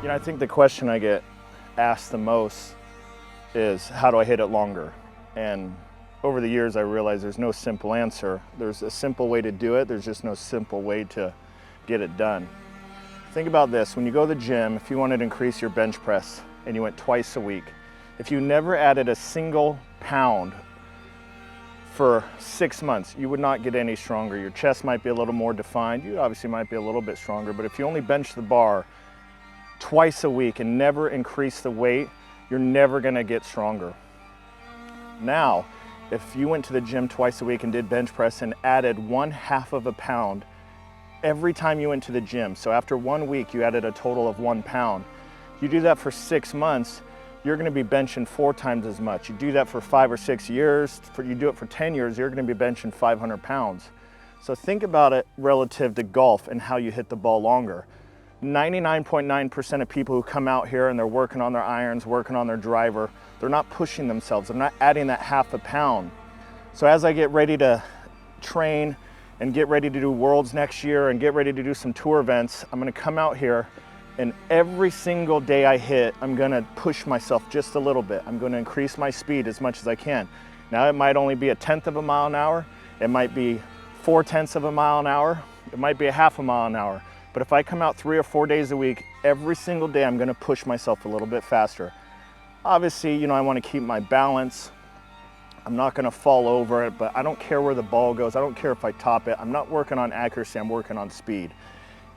I think the question I get asked the most is, how do I hit it longer? And over the years, I realized there's no simple answer. There's a simple way to do it. There's just no simple way to get it done. Think about this. When you go to the gym, if you wanted to increase your bench press and you went twice a week, if you never added a single pound for 6 months, you would not get any stronger. Your chest might be a little more defined. You obviously might be a little bit stronger, but if you only bench the bar twice a week and never increase the weight, you're never gonna get stronger. Now, if you went to the gym twice a week and did bench press and added 1/2 of a pound every time you went to the gym, so after 1 week you added a total of 1 pound, you do that for 6 months, you're gonna be benching 4 times as much. You do that for 5 or 6 years, you do it for 10 years, you're gonna be benching 500 pounds. So think about it relative to golf and how you hit the ball longer. 99.9% of people who come out here and they're working on their irons, working on their driver, they're not pushing themselves, they're not adding that 1/2 pound. So as I get ready to train and get ready to do Worlds next year and get ready to do some tour events, I'm gonna come out here and every single day I hit, I'm gonna push myself just a little bit. I'm gonna increase my speed as much as I can. Now it might only be 1/10 of a mile an hour, it might be 4/10 of a mile an hour, it might be 1/2 a mile an hour. But if I come out 3 or 4 days a week, every single day I'm gonna push myself a little bit faster. Obviously, I wanna keep my balance. I'm not gonna fall over it, but I don't care where the ball goes. I don't care if I top it. I'm not working on accuracy, I'm working on speed.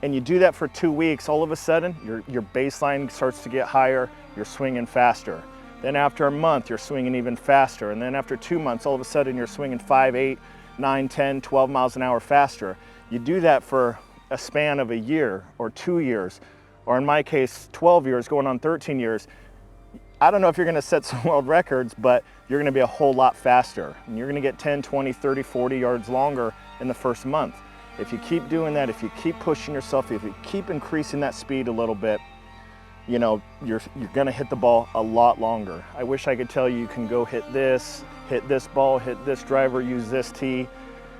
And you do that for 2 weeks, all of a sudden, your baseline starts to get higher, you're swinging faster. Then after a month, you're swinging even faster. And then after 2 months, all of a sudden you're swinging 5, 8, 9, 10, 12 miles an hour faster. You do that for a span of a year or 2 years, or in my case, 12 years, going on 13 years. I don't know if you're gonna set some world records, but you're gonna be a whole lot faster. And you're gonna get 10, 20, 30, 40 yards longer in the first month. If you keep doing that, if you keep pushing yourself, if you keep increasing that speed a little bit, you're gonna hit the ball a lot longer. I wish I could tell you can go hit this ball, hit this driver, use this tee.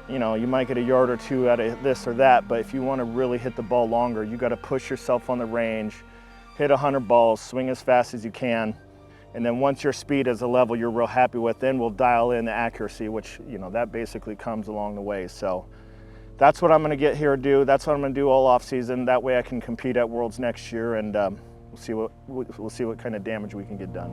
You might get a yard or 2 out of this or that, but if you want to really hit the ball longer, you got to push yourself on the range, hit 100 balls, swing as fast as you can, and then once your speed is a level you're real happy with, then we'll dial in the accuracy, which that basically comes along the way. So that's what I'm going to get here to do. That's what I'm going to do all off season. That way I can compete at Worlds next year, and we'll see what kind of damage we can get done.